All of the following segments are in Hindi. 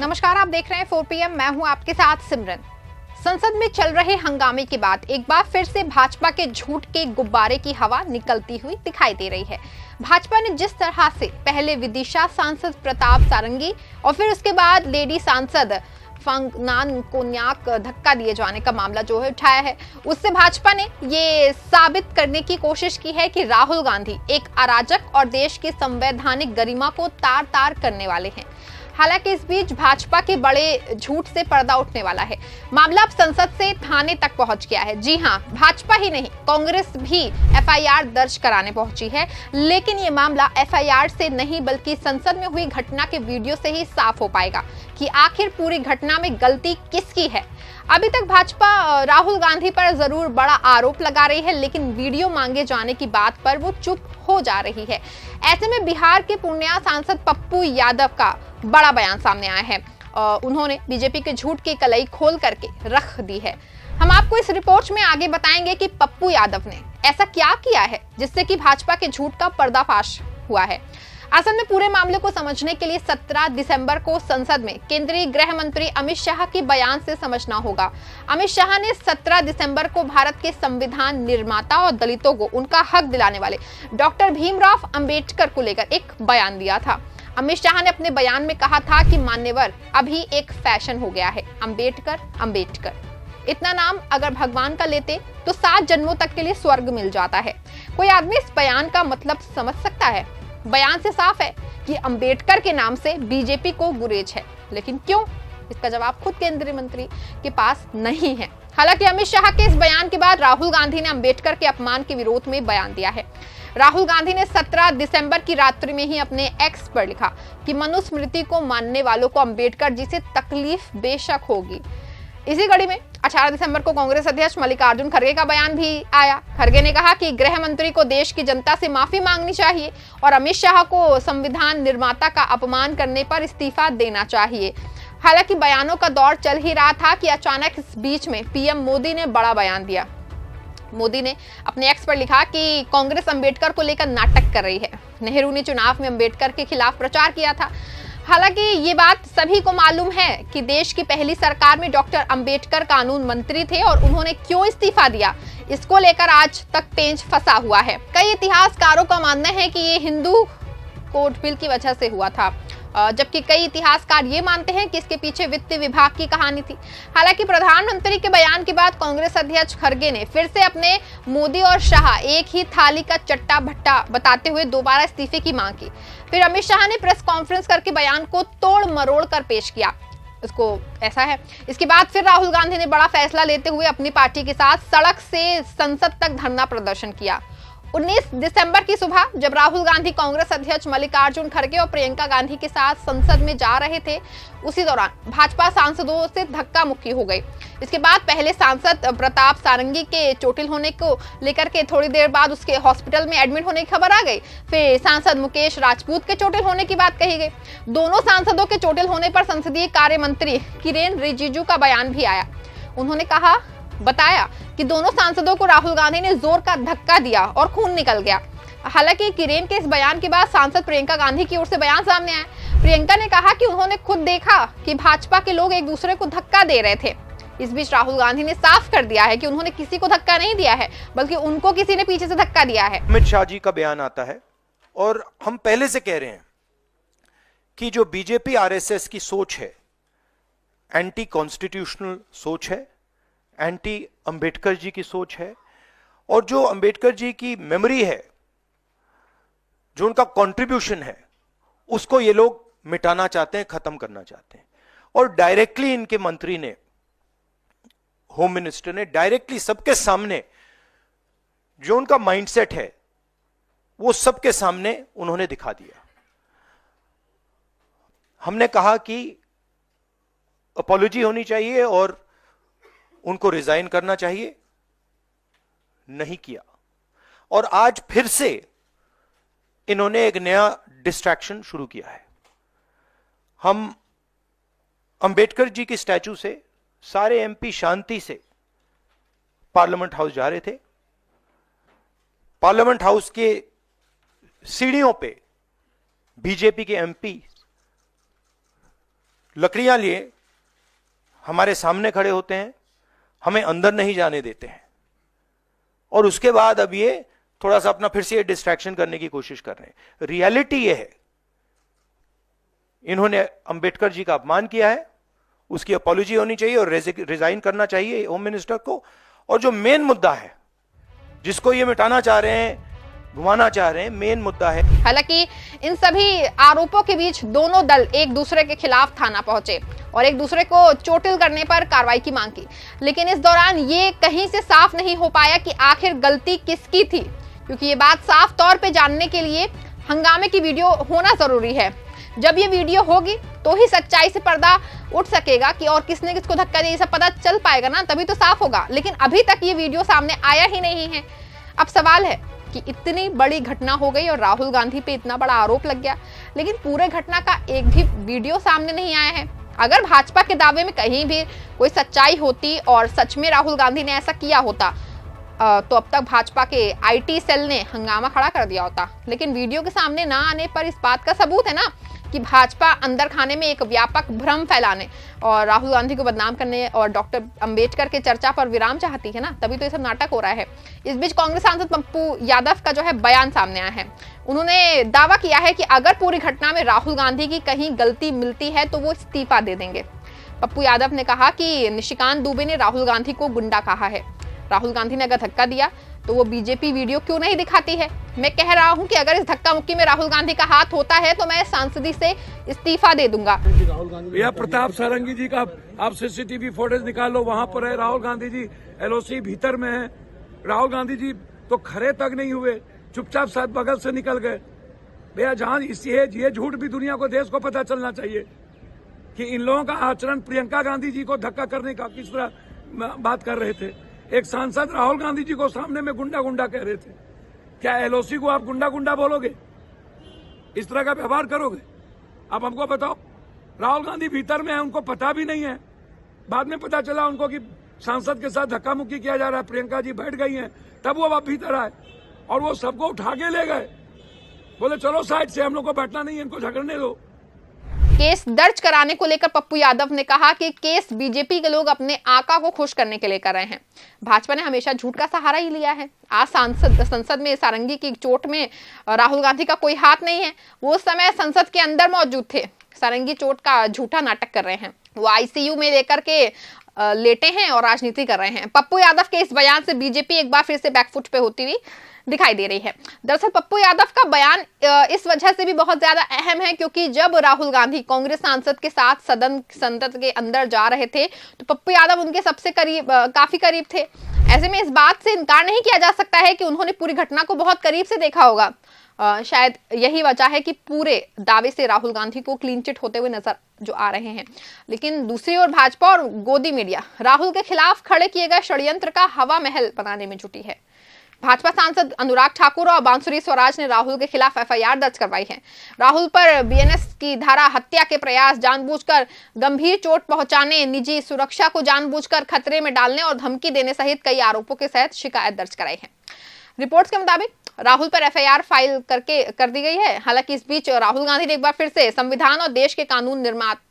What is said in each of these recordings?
नमस्कार, आप देख रहे हैं 4 PM। मैं हूं आपके साथ सिमरन। संसद में चल रहे हंगामे के बाद एक बार फिर से भाजपा के झूठ के गुब्बारे की हवा निकलती हुई दिखाई दे रही है। भाजपा ने जिस तरह से पहले विदिशा सांसद प्रताप सारंगी और फिर उसके बाद लेडी सांसद फंगनान कोन्याक धक्का दिए जाने का मामला जो है उठाया है, उससे भाजपा ने ये साबित करने की कोशिश की है कि राहुल गांधी एक अराजक और देश की संवैधानिक गरिमा को तार तार करने वाले हैं। हालांकि इस बीच भाजपा के बड़े झूठ से पर्दा उठने वाला है। मामला अब संसद से थाने तक पहुंच गया है। जी हां, भाजपा ही नहीं, कांग्रेस भी FIR दर्ज कराने पहुंची है। लेकिन ये मामला FIR से नहीं बल्कि संसद में हुई घटना के वीडियो से ही साफ हो पाएगा कि आखिर पूरी घटना में गलती किसकी है। अभी तक भाजपा राहुल गांधी पर जरूर बड़ा आरोप लगा रही है, लेकिन वीडियो मांगे जाने की बात पर वो चुप हो जा रही है। ऐसे में बिहार के पूर्णिया सांसद पप्पू यादव का बड़ा बयान सामने आया है। उन्होंने बीजेपी के झूठ की कलई खोल करके रख दी है। हम आपको इस रिपोर्ट में आगे बताएंगे कि पप्पू यादव ने ऐसा क्या किया है जिससे कि भाजपा के झूठ का पर्दाफाश हुआ है। असल में पूरे मामले को समझने के लिए 17 दिसंबर को संसद में केंद्रीय गृह मंत्री अमित शाह के बयान से समझना होगा। अमित शाह ने 17 दिसंबर को भारत के संविधान निर्माता और दलितों को उनका हक दिलाने वाले डॉक्टर भीमराव अंबेडकर को लेकर एक बयान दिया था। अमित शाह ने अपने बयान में कहा था कि मान्यवर अभी एक फैशन हो गया है, अंबेडकर अंबेडकर। इतना नाम अगर भगवान का लेते तो 7 जन्मों तक के लिए स्वर्ग मिल जाता है। कोई आदमी इस बयान का मतलब समझ सकता है? बयान से साफ है कि अंबेडकर के नाम से बीजेपी को गुरेज है, लेकिन क्यों? इसका जवाब खुद केंद्रीय मंत्री के पास नहीं है। हालांकि अमित शाह के इस बयान के बाद राहुल गांधी ने अंबेडकर के अपमान के विरोध में बयान दिया है। राहुल गांधी ने 17 दिसंबर की रात्रि में ही अपने एक्स पर लिखा कि मनुस्मृति को मानने वालों को अंबेडकर जी से तकलीफ बेशक होगी। इसी कड़ी में 18 दिसंबर को कांग्रेस अध्यक्ष मल्लिकार्जुन खड़गे का बयान भी आया। खड़गे ने कहा कि गृह मंत्री को देश की जनता से माफी मांगनी चाहिए और अमित शाह को संविधान निर्माता का अपमान करने पर इस्तीफा देना चाहिए। हालांकि बयानों का दौर चल ही रहा था कि अचानक इस बीच में PM मोदी ने बड़ा बयान दिया। मोदी ने अपने एक्स पर लिखा कि कांग्रेस अंबेडकर को लेकर नाटक कर रही है। नेहरू ने चुनाव में अंबेडकर के खिलाफ प्रचार किया था। हालांकि ये बात सभी को मालूम है कि देश की पहली सरकार में डॉक्टर अंबेडकर कानून मंत्री थे और उन्होंने क्यों इस्तीफा दिया, इसको लेकर आज तक पेंच फंसा हुआ है। कई इतिहासकारों का मानना है कि ये हिंदू कोड बिल की वजह से हुआ था, जबकि कई इतिहासकार ये मानते हैं कि इसके पीछे वित्त विभाग की कहानी थी। हालांकि प्रधानमंत्री के बयान के बाद कांग्रेस अध्यक्ष खड़गे ने फिर से अपने मोदी और शाह एक ही थाली का चट्टा भट्टा बताते हुए दोबारा इस्तीफे की मांग की। फिर अमित शाह ने प्रेस कॉन्फ्रेंस करके बयान को तोड़ मरोड़ कर पेश किया। इसको ऐसा है। इसके बाद फिर राहुल गांधी ने बड़ा फैसला लेते हुए अपनी पार्टी के साथ सड़क से संसद तक धरना प्रदर्शन किया। 19 दिसंबर की सुबह जब राहुल गांधी कांग्रेस अध्यक्ष मल्लिकार्जुन खड़गे और प्रियंका गांधी के साथ संसद में जा रहे थे, उसी दौरान भाजपा सांसदों से धक्का मुक्की हो गई। इसके बाद पहले सांसद प्रताप सारंगी के चोटिल होने को लेकर के थोड़ी देर बाद उसके हॉस्पिटल में एडमिट होने की खबर आ गई। फिर सांसद मुकेश राजपूत के चोटिल होने की बात कही गई। दोनों सांसदों के चोटिल होने पर संसदीय कार्य मंत्री किरेन रिजिजू का बयान भी आया। उन्होंने बताया कि दोनों सांसदों को राहुल गांधी ने जोर का धक्का दिया और खून निकल गया। हालांकि किरेन के इस बयान के बाद सांसद प्रियंका गांधी की ओर से बयान सामने आया। प्रियंका ने कहा कि उन्होंने खुद देखा कि भाजपा के लोग एक दूसरे को धक्का दे रहे थे। इस बीच राहुल गांधी ने साफ कर दिया है कि उन्होंने किसी को धक्का नहीं दिया है, बल्कि उनको किसी ने पीछे से धक्का दिया है। अमित शाह जी का बयान आता है और हम पहले से कह रहे हैं कि जो बीजेपी RSS की सोच है, एंटी कॉन्स्टिट्यूशनल सोच है, एंटी अंबेडकर जी की सोच है, और जो अंबेडकर जी की मेमोरी है, जो उनका कंट्रीब्यूशन है, उसको ये लोग मिटाना चाहते हैं, खत्म करना चाहते हैं। और डायरेक्टली इनके मंत्री ने, होम मिनिस्टर ने डायरेक्टली सबके सामने जो उनका माइंडसेट है वो सबके सामने उन्होंने दिखा दिया। हमने कहा कि अपॉलॉजी होनी चाहिए और उनको रिजाइन करना चाहिए, नहीं किया। और आज फिर से इन्होंने एक नया डिस्ट्रैक्शन शुरू किया है। हम अंबेडकर जी की स्टैचू से सारे MP शांति से पार्लियामेंट हाउस जा रहे थे। पार्लियामेंट हाउस के सीढ़ियों पे बीजेपी के MP लकड़ियां लिए हमारे सामने खड़े होते हैं, हमें अंदर नहीं जाने देते हैं, और उसके बाद अब ये थोड़ा सा अपना फिर से डिस्ट्रैक्शन करने की कोशिश कर रहे हैं। रियलिटी ये है, इन्होंने अंबेडकर जी का अपमान किया है, उसकी अपॉलॉजी होनी चाहिए और रिजाइन करना चाहिए होम मिनिस्टर को। और जो मेन मुद्दा है जिसको ये मिटाना चाह रहे हैं, घुमाना चाह रहे हैं, मेन मुद्दा है। हालांकि इन सभी आरोपों के बीच दोनों दल एक दूसरे के खिलाफ थाना पहुंचे और एक दूसरे को चोटिल करने पर कार्रवाई की मांग की, लेकिन इस दौरान ये कहीं से साफ नहीं हो पाया कि आखिर गलती किसकी थी, क्योंकि ये बात साफ तौर पे जानने के लिए हंगामे की वीडियो होना जरूरी है। जब ये वीडियो होगी तो ही सच्चाई से पर्दा उठ सकेगा कि और किसने किसको धक्का दिया, ये सब पता चल पाएगा ना, तभी तो साफ होगा। लेकिन अभी तक ये वीडियो सामने आया ही नहीं है। अब सवाल है कि इतनी बड़ी घटना हो गई और राहुल गांधी पे इतना बड़ा आरोप लग गया, लेकिन पूरे घटना का एक भी वीडियो सामने नहीं आया है। अगर भाजपा के दावे में कहीं भी कोई सच्चाई होती और सच में राहुल गांधी ने ऐसा किया होता तो अब तक भाजपा के आईटी सेल ने हंगामा खड़ा कर दिया होता। लेकिन वीडियो के सामने ना आने पर इस बात का सबूत है ना कि भाजपा अंदर खाने में एक व्यापक भ्रम फैलाने और राहुल गांधी को बदनाम करने और डॉक्टर अंबेडकर के चर्चा पर विराम चाहती है ना, तभी तो ये सब नाटक हो रहा है। इस बीच कांग्रेस सांसद पप्पू यादव का जो है बयान सामने आया है। उन्होंने दावा किया है कि अगर पूरी घटना में राहुल गांधी की कहीं गलती मिलती है तो वो इस्तीफा दे देंगे। पप्पू यादव ने कहा कि निशिकांत दुबे ने राहुल गांधी को गुंडा कहा है। राहुल गांधी ने अगर धक्का दिया तो वो बीजेपी वीडियो क्यों नहीं दिखाती है। मैं कह रहा हूं कि अगर इस धक्का मुक्की में राहुल गांधी का हाथ होता है तो मैं सांसदी से इस्तीफा दे दूंगा। भैया प्रताप सारंगी जी का आप सीसीटीवी फुटेज निकालो, वहां पर है राहुल गांधी जी, एलओसी भीतर में है। राहुल गांधी जी तो खड़े तक नहीं हुए, चुपचाप साथ बगल से निकल गए। भैया जहां ये झूठ भी दुनिया को, देश को पता चलना चाहिए कि इन लोगों का आचरण प्रियंका गांधी जी को धक्का करने का किस तरह बात कर रहे थे। एक सांसद राहुल गांधी जी को सामने में गुंडा गुंडा कह रहे थे। क्या एलओसी को आप गुंडा गुंडा बोलोगे? इस तरह का व्यवहार करोगे? आप हमको बताओ। राहुल गांधी भीतर में है, उनको पता भी नहीं है। बाद में पता चला उनको कि सांसद के साथ धक्का मुक्की किया जा रहा है, प्रियंका जी बैठ गई हैं, तब वो अब भीतर आए और वो सबको उठा के ले गए, बोले चलो साइड से, हम लोग को बैठना नहीं है, इनको झगड़ने दो। केस दर्ज कराने को लेकर पप्पू यादव ने कहा कि केस बीजेपी के लोग अपने आका को खुश करने के लिए कर रहे हैं। भाजपा ने हमेशा झूठ का सहारा ही लिया है। आज संसद में सारंगी की चोट में राहुल गांधी का कोई हाथ नहीं है। वो उस समय संसद के अंदर मौजूद थे। सारंगी चोट का झूठा नाटक कर रहे हैं। वो आईसीयू में लेकर के लेटे हैं और राजनीति कर रहे हैं। पप्पू यादव के इस बयान से बीजेपी एक बार फिर से बैकफुट पे होती हुई दिखाई दे रही है। दरअसल पप्पू यादव का बयान इस वजह से भी बहुत ज्यादा अहम है क्योंकि जब राहुल गांधी कांग्रेस सांसद के साथ संसद के अंदर जा रहे थे तो पप्पू यादव उनके सबसे करीब, काफी करीब थे। ऐसे में इस बात से इनकार नहीं किया जा सकता है कि उन्होंने पूरी घटना को बहुत करीब से देखा होगा। शायद यही वजह है कि पूरे दावे से राहुल गांधी को क्लीन चिट होते हुए नजर जो आ रहे हैं। लेकिन दूसरी ओर भाजपा और गोदी मीडिया राहुल के खिलाफ खड़े किए गए षड्यंत्र का हवा महल बनाने में जुटी है। भाजपा सांसद अनुराग ठाकुर और बांसुरी स्वराज ने राहुल के खिलाफ एफआईआर दर्ज करवाई है। राहुल पर बीएनएस की धारा, हत्या के प्रयास, जानबूझकर गंभीर चोट पहुंचाने, निजी सुरक्षा को जानबूझकर खतरे में डालने और धमकी देने सहित कई आरोपों के तहत शिकायत दर्ज कराई है। रिपोर्ट्स के मुताबिक राहुल पर एफआईआर फाइल कर दी गई है। हालांकि इस बीच राहुल गांधी ने एक बार फिर से संविधान और देश के कानून निर्माता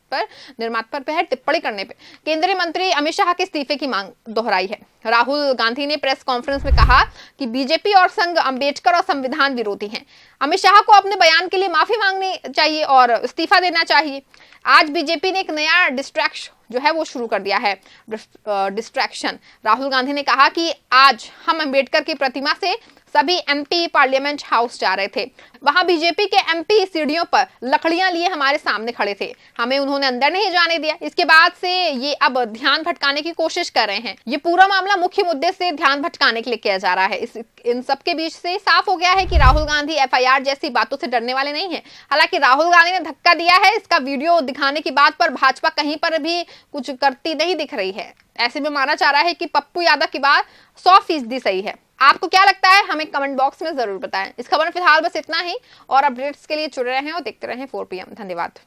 पर टिप्पणी करने पे केंद्रीय मंत्री अमित शाह के इस्तीफे की मांग दोहराई है। राहुल गांधी ने प्रेस कॉन्फ्रेंस में कहा कि बीजेपी और संघ अंबेडकर और संविधान विरोधी हैं। अमित शाह को अपने बयान के लिए माफी मांगनी चाहिए और इस्तीफा देना चाहिए। आज बीजेपी ने एक नया डिस्ट्रैक्शन जो है वो शुरू कर दिया है, डिस्ट्रैक्शन। राहुल गांधी ने कहा कि आज हम अंबेडकर की प्रतिमा से सभी एमपी पार्लियामेंट हाउस जा रहे थे। वहां बीजेपी के एमपी सीढ़ियों पर लकड़ियां लिए हमारे सामने खड़े थे, हमें उन्होंने अंदर नहीं जाने दिया। इसके बाद से ये अब ध्यान भटकाने की कोशिश कर रहे हैं। ये पूरा मामला मुख्य मुद्दे से ध्यान भटकाने के लिए किया जा रहा है। इन सब के बीच से साफ हो गया है कि राहुल गांधी एफआईआर जैसी बातों से डरने वाले नहीं है। हालांकि राहुल गांधी ने धक्का दिया है, इसका वीडियो दिखाने की बात पर भाजपा कहीं पर भी कुछ करती नहीं दिख रही है। ऐसे में माना जा रहा है कि पप्पू यादव की बात 100% सही है। आपको क्या लगता है हमें कमेंट बॉक्स में जरूर बताएं। इस खबर में फिलहाल बस इतना ही और अपडेट्स के लिए जुड़े रहें और देखते रहें 4 PM। धन्यवाद।